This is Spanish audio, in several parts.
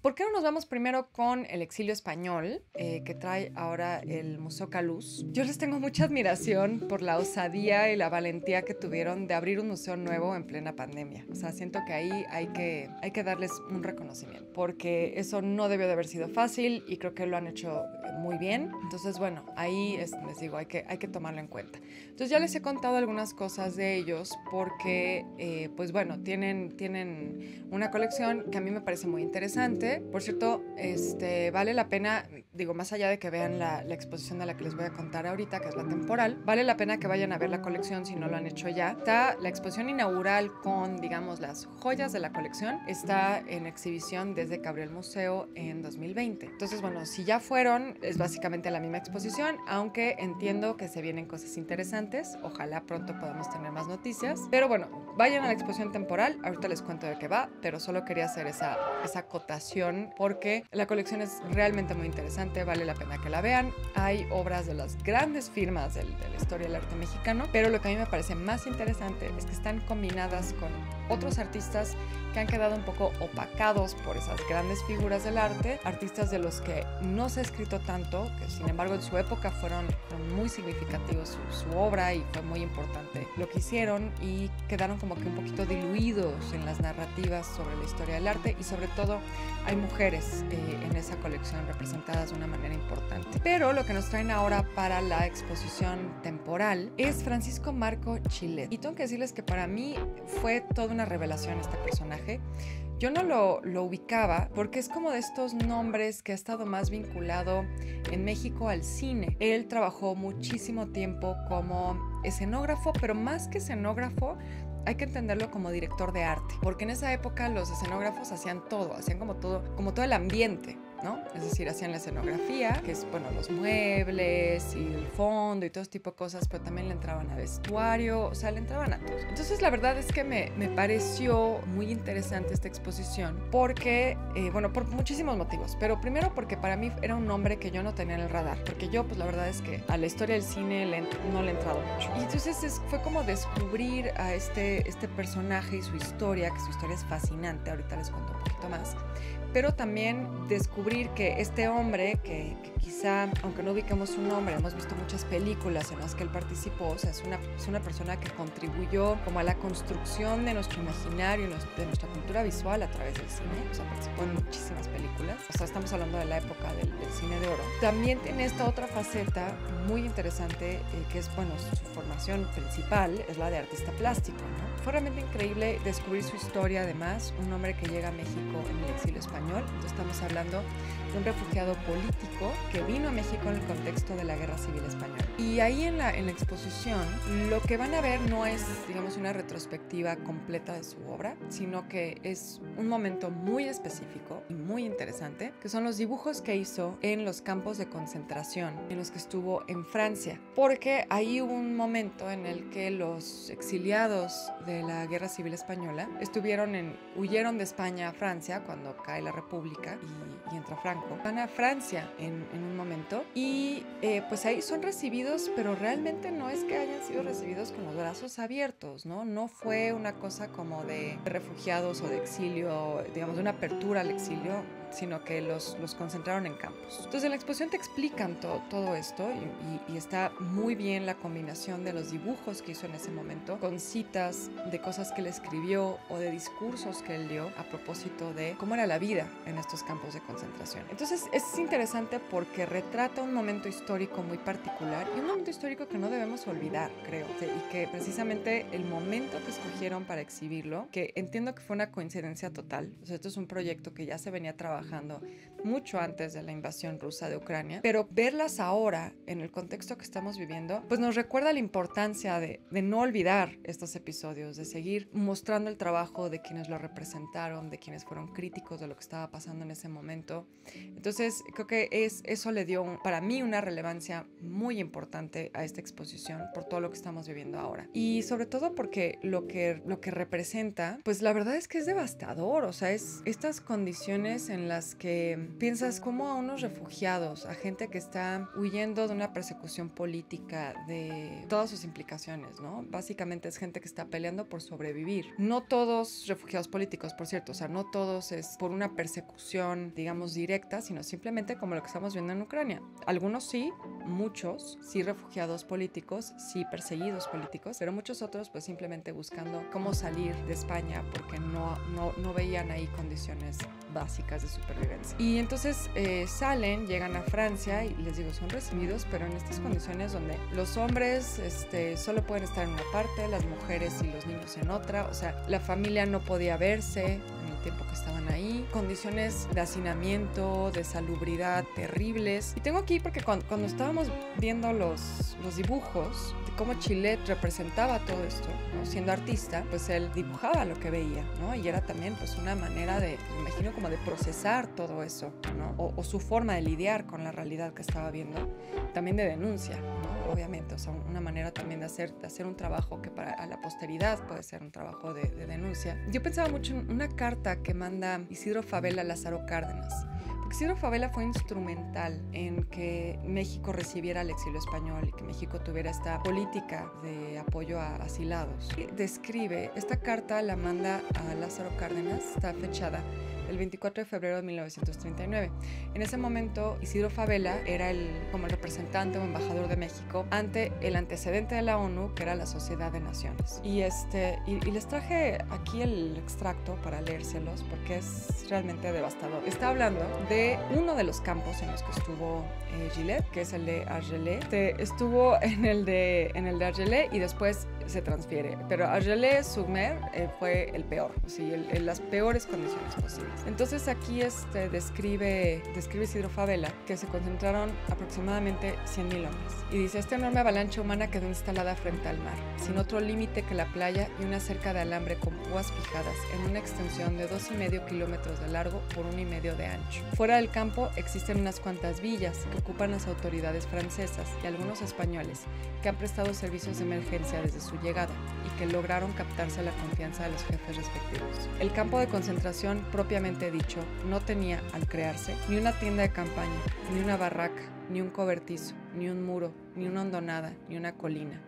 ¿por qué no nos vamos primero con el exilio español que trae ahora el Museo Calús? Yo les tengo mucha admiración por la osadía y la valentía que tuvieron de abrir un museo nuevo en plena pandemia. O sea, siento que ahí hay que darles un reconocimiento, porque eso no debió de haber sido fácil y creo que lo han hecho muy bien. Entonces, bueno, ahí les digo, hay que tomarlo en cuenta. Entonces ya les he contado algunas cosas de ellos porque, pues bueno, tienen una colección que a mí me parece muy interesante. Por cierto, vale la pena, digo, más allá de que vean la exposición de la que les voy a contar ahorita, que es la temporal, vale la pena que vayan a ver la colección si no lo han hecho ya. Está la exposición inaugural con, digamos, las joyas de la colección. Está en exhibición desde que abrió el museo en 2020. Entonces, bueno, si ya fueron, es básicamente la misma exposición, aunque entiendo que se vienen cosas interesantes. Ojalá pronto podamos tener más noticias. Pero bueno, vayan a la exposición temporal. Ahorita les cuento de qué va, pero solo quería hacer esa acotación porque la colección es realmente muy interesante, vale la pena que la vean. Hay obras de las grandes firmas de la historia del arte mexicano, pero lo que a mí me parece más interesante es que están combinadas con otros artistas que han quedado un poco opacados por esas grandes figuras del arte, artistas de los que no se ha escrito tanto, que sin embargo en su época fueron muy significativos su obra y fue muy importante lo que hicieron, y quedaron como que un poquito diluidos en las narrativas sobre la historia del arte, y sobre todo hay mujeres en esa colección representadas de una manera importante. Pero lo que nos traen ahora para la exposición temporal es Francisco Marco Chilet, y tengo que decirles que para mí fue toda una revelación este personaje. Yo no lo ubicaba porque es como de estos nombres que ha estado más vinculado en México al cine. Él trabajó muchísimo tiempo como escenógrafo, pero más que escenógrafo, hay que entenderlo como director de arte, porque en esa época los escenógrafos hacían todo, hacían como todo el ambiente, ¿no? Es decir, hacían la escenografía, que es, bueno, los muebles y el fondo y todo ese tipo de cosas, pero también le entraban a vestuario, o sea, le entraban a todo. Entonces, la verdad es que me pareció muy interesante esta exposición porque, bueno, por muchísimos motivos, pero primero porque para mí era un nombre que yo no tenía en el radar, porque yo, pues la verdad es que a la historia del cine no le he entrado mucho. Y entonces fue como descubrir a este personaje y su historia, que su historia es fascinante, ahorita les cuento un poquito más, pero también descubrir que este hombre, que quizá, aunque no ubiquemos su nombre, hemos visto muchas películas en las que él participó, o sea, es una persona que contribuyó como a la construcción de nuestro imaginario, de nuestra cultura visual a través del cine, o sea, participó en muchísimas películas, o sea, estamos hablando de la época del cine de oro. También tiene esta otra faceta muy interesante, que es, bueno, su formación principal es la de artista plástico, ¿no? Fue realmente increíble descubrir su historia, además, un hombre que llega a México en el exilio español. Entonces estamos hablando de un refugiado político que vino a México en el contexto de la Guerra Civil Española. Y ahí en la exposición lo que van a ver no es, digamos, una retrospectiva completa de su obra, sino que es un momento muy específico y muy interesante, que son los dibujos que hizo en los campos de concentración en los que estuvo en Francia, porque ahí hubo un momento en el que los exiliados de la Guerra Civil Española huyeron de España a Francia cuando cae la República y entra Franco. Van a Francia en un momento y pues ahí son recibidos, pero realmente no es que hayan sido recibidos con los brazos abiertos, ¿no? No fue una cosa como de refugiados o de exilio, digamos, de una apertura al exilio, sino que los concentraron en campos. Entonces en la exposición te explican todo esto y está muy bien la combinación de los dibujos que hizo en ese momento con citas de cosas que él escribió o de discursos que él dio a propósito de cómo era la vida en estos campos de concentración. Entonces es interesante porque retrata un momento histórico muy particular y un momento histórico que no debemos olvidar, creo, y que precisamente el momento que escogieron para exhibirlo, que entiendo que fue una coincidencia total, o sea, esto es un proyecto que ya se venía trabajando mucho antes de la invasión rusa de Ucrania, pero verlas ahora en el contexto que estamos viviendo, pues nos recuerda la importancia de no olvidar estos episodios, de seguir mostrando el trabajo de quienes lo representaron, de quienes fueron críticos de lo que estaba pasando en ese momento. Entonces creo que eso le dio para mí una relevancia muy importante a esta exposición por todo lo que estamos viviendo ahora, y sobre todo porque lo que representa, pues la verdad es que es devastador, o sea, es estas condiciones en en las que piensas como a unos refugiados, a gente que está huyendo de una persecución política, de todas sus implicaciones, ¿no? Básicamente es gente que está peleando por sobrevivir. No todos refugiados políticos, por cierto, o sea, no todos es por una persecución, digamos, directa, sino simplemente como lo que estamos viendo en Ucrania. Algunos sí, muchos sí refugiados políticos, sí perseguidos políticos, pero muchos otros pues simplemente buscando cómo salir de España porque no veían ahí condiciones básicas de supervivencia. Y entonces salen, llegan a Francia y les digo, son recibidos, pero en estas condiciones donde los hombres solo pueden estar en una parte, las mujeres y los niños en otra, o sea, la familia no podía verse en el tiempo que estaban ahí, condiciones de hacinamiento, de salubridad terribles. Y tengo aquí porque cuando estábamos viendo los dibujos de cómo Chilet representaba todo esto, ¿no? Siendo artista, pues él dibujaba lo que veía, ¿no? Y era también pues una manera de, me imagino, como de procesar todo eso, ¿no? O su forma de lidiar con la realidad que estaba viendo, también de denuncia, ¿no? Obviamente, o sea, una manera también de hacer un trabajo que para la posteridad puede ser un trabajo de denuncia. Yo pensaba mucho en una carta que manda Isidro Fabela a Lázaro Cárdenas. Isidro Fabela fue instrumental en que México recibiera el exilio español y que México tuviera esta política de apoyo a asilados. Describe, esta carta la manda a Lázaro Cárdenas, está fechada el 24 de febrero de 1939. En ese momento, Isidro Fabela era como el representante o embajador de México ante el antecedente de la ONU, que era la Sociedad de Naciones. Y les traje aquí el extracto para leérselos, porque es realmente devastador. Está hablando de uno de los campos en los que estuvo Gilet, que es el de Argelès. Estuvo en el de Argelès y después se transfiere. Pero Argelès-sur-Mer fue el peor, o sea, las peores condiciones posibles. Entonces aquí describe Isidro Fabela que se concentraron aproximadamente 100,000 hombres. Y dice, esta enorme avalancha humana quedó instalada frente al mar, sin otro límite que la playa y una cerca de alambre con púas fijadas en una extensión de 2,5 kilómetros de largo por 1,5 de ancho. Fuera del campo existen unas cuantas villas que ocupan las autoridades francesas y algunos españoles que han prestado servicios de emergencia desde su llegada y que lograron captarse la confianza de los jefes respectivos. El campo de concentración propiamente dicho no tenía, al crearse, ni una tienda de campaña, ni una barraca, ni un cobertizo, ni un muro, ni una hondonada, ni una colina,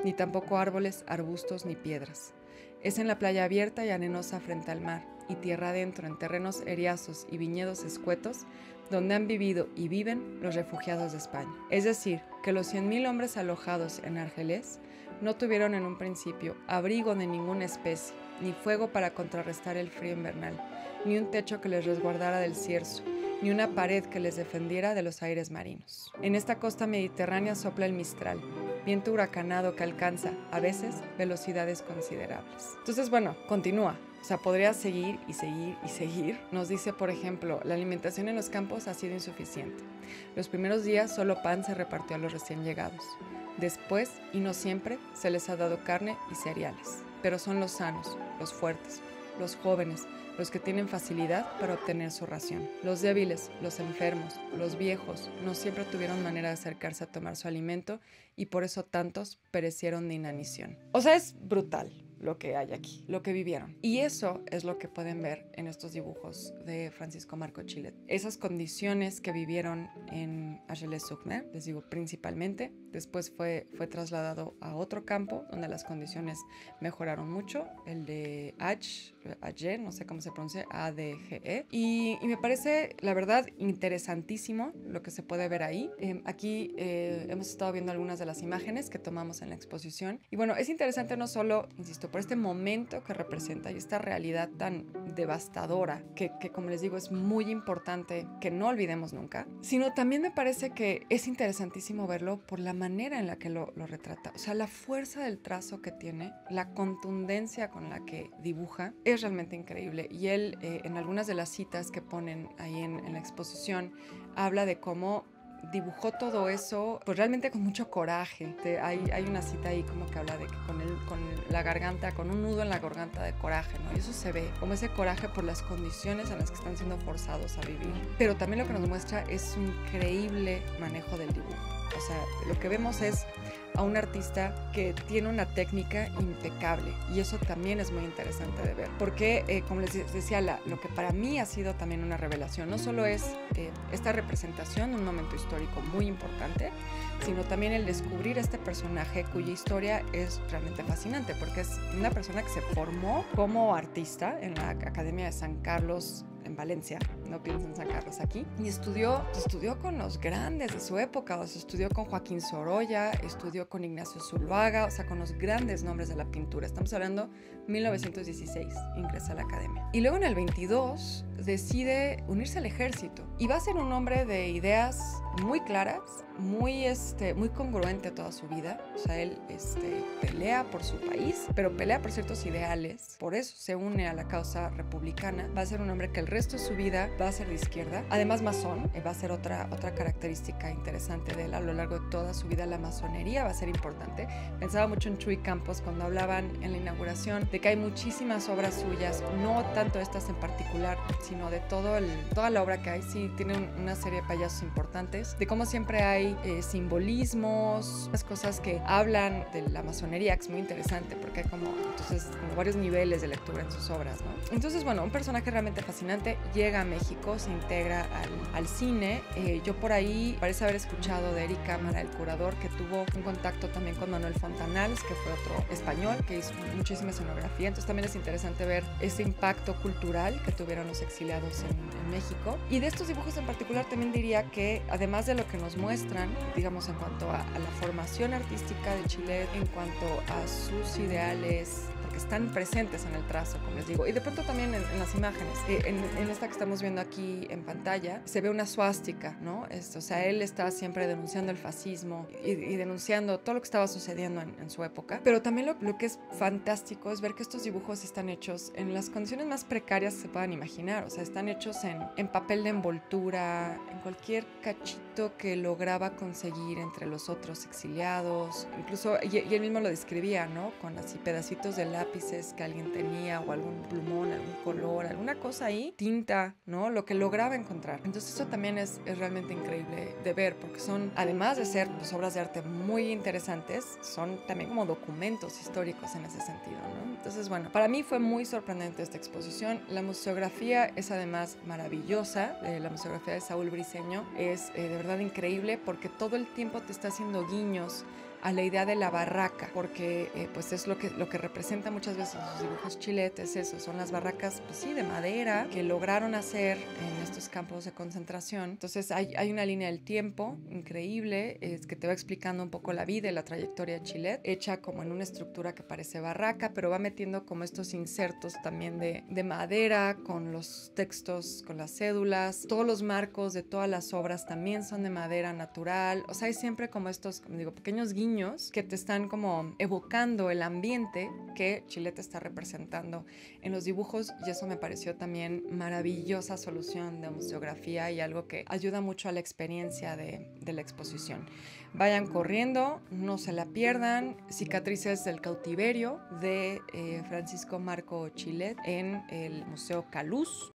ni tampoco árboles, arbustos, ni piedras. Es en la playa abierta y arenosa frente al mar, y tierra adentro en terrenos eriazos y viñedos escuetos, donde han vivido y viven los refugiados de España. Es decir, que los 100,000 hombres alojados en Argelès no tuvieron en un principio abrigo de ninguna especie, ni fuego para contrarrestar el frío invernal, ni un techo que les resguardara del cierzo, ni una pared que les defendiera de los aires marinos. En esta costa mediterránea sopla el mistral, viento huracanado que alcanza, a veces, velocidades considerables. Entonces, bueno, continúa. O sea, podría seguir y seguir y seguir. Nos dice, por ejemplo, la alimentación en los campos ha sido insuficiente. Los primeros días solo pan se repartió a los recién llegados. Después, y no siempre, se les ha dado carne y cereales. Pero son los sanos, los fuertes, los jóvenes, los que tienen facilidad para obtener su ración. Los débiles, los enfermos, los viejos, no siempre tuvieron manera de acercarse a tomar su alimento y por eso tantos perecieron de inanición. O sea, es brutal lo que hay aquí, lo que vivieron. Y eso es lo que pueden ver en estos dibujos de Francisco Marco Chilet. Esas condiciones que vivieron en Argelès-sur-Mer, les digo principalmente, después fue trasladado a otro campo donde las condiciones mejoraron mucho, el de Age, no sé cómo se pronuncia, ADGE. Y me parece, la verdad, interesantísimo lo que se puede ver ahí. Aquí hemos estado viendo algunas de las imágenes que tomamos en la exposición. Y bueno, es interesante no solo, insisto, por este momento que representa y esta realidad tan devastadora que como les digo, es muy importante que no olvidemos nunca, sino también me parece que es interesantísimo verlo por la manera en la que lo retrata. O sea, la fuerza del trazo que tiene, la contundencia con la que dibuja, es realmente increíble. Y él, en algunas de las citas que ponen ahí en la exposición, habla de cómo dibujó todo eso, pues realmente con mucho coraje. Hay una cita ahí como que habla de que con la garganta, con un nudo en la garganta de coraje, ¿no? Y eso se ve, como ese coraje por las condiciones en las que están siendo forzados a vivir. Pero también lo que nos muestra es un increíble manejo del dibujo. O sea, lo que vemos es a un artista que tiene una técnica impecable, y eso también es muy interesante de ver, porque como les decía, lo que para mí ha sido también una revelación, no solo es esta representación de un momento histórico muy importante, sino también el descubrir este personaje cuya historia es realmente fascinante, porque es una persona que se formó como artista en la Academia de San Carlos en Valencia, no pienso en San Carlos aquí, y estudió con los grandes de su época, o sea, estudió con Joaquín Sorolla, estudió con Ignacio Zuluaga, o sea, con los grandes nombres de la pintura. Estamos hablando 1916, ingresa a la academia. Y luego en el 22 decide unirse al ejército, y va a ser un hombre de ideas muy claras, muy congruente toda su vida. O sea, él pelea por su país, pero pelea por ciertos ideales, por eso se une a la causa republicana. Va a ser un hombre que el resto de su vida va a ser de izquierda, además masón, va a ser otra característica interesante de él a lo largo de toda su vida. La masonería va a ser importante. Pensaba mucho en Chuy Campos cuando hablaban en la inauguración de que hay muchísimas obras suyas, no tanto estas en particular, sino de toda la obra que hay. Sí, tiene una serie de payasos importantes, de cómo siempre hay simbolismos, las cosas que hablan de la masonería, que es muy interesante porque hay como varios niveles de lectura en sus obras, ¿no? Entonces, bueno, un personaje realmente fascinante. Llega a México, se integra al cine. Yo por ahí parece haber escuchado de Eric Cámara, el curador, que tuvo un contacto también con Manuel Fontanals, que fue otro español que hizo muchísima escenografía. Entonces también es interesante ver ese impacto cultural que tuvieron los exiliados en México. Y de estos dibujos en particular también diría que, además de lo que nos muestran, digamos, en cuanto a la formación artística de Chile, en cuanto a sus ideales, porque están presentes en el trazo, como les digo, y de pronto también en las imágenes. En esta que estamos viendo aquí en pantalla, se ve una suástica, ¿no? O sea, él está siempre denunciando el fascismo y denunciando todo lo que estaba sucediendo en su época. Pero también lo que es fantástico es ver que estos dibujos están hechos en las condiciones más precarias que se puedan imaginar. O sea, están hechos en papel de envoltura, en cualquier cachito que lograba conseguir entre los otros exiliados. Incluso, y él mismo lo describía, ¿no? Con así pedacitos de lápices que alguien tenía, o algún plumón, algún color, alguna cosa ahí, tinta, ¿no? Lo que lograba encontrar. Entonces eso también es realmente increíble de ver, porque son, además de ser pues, obras de arte muy interesantes, son también como documentos históricos en ese sentido, ¿no? Entonces, bueno, para mí fue muy sorprendente esta exposición. La museografía es además maravillosa. La museografía de Saúl Briceño es de verdad increíble, porque todo el tiempo te está haciendo guiños a la idea de la barraca, porque pues es lo que representa muchas veces los dibujos chiletes, eso, son las barracas, pues sí, de madera, que lograron hacer en estos campos de concentración. Entonces hay una línea del tiempo increíble, es que te va explicando un poco la vida y la trayectoria de Chilet, hecha como en una estructura que parece barraca, pero va metiendo como estos insertos también de madera, con los textos, con las cédulas. Todos los marcos de todas las obras también son de madera natural. O sea, hay siempre como estos, como digo, pequeños guiños que te están como evocando el ambiente que Chilet está representando en los dibujos, y eso me pareció también maravillosa solución de museografía y algo que ayuda mucho a la experiencia de la exposición. Vayan corriendo, no se la pierdan. Cicatrices del cautiverio de Francisco Marco Chilet en el Museo Calús.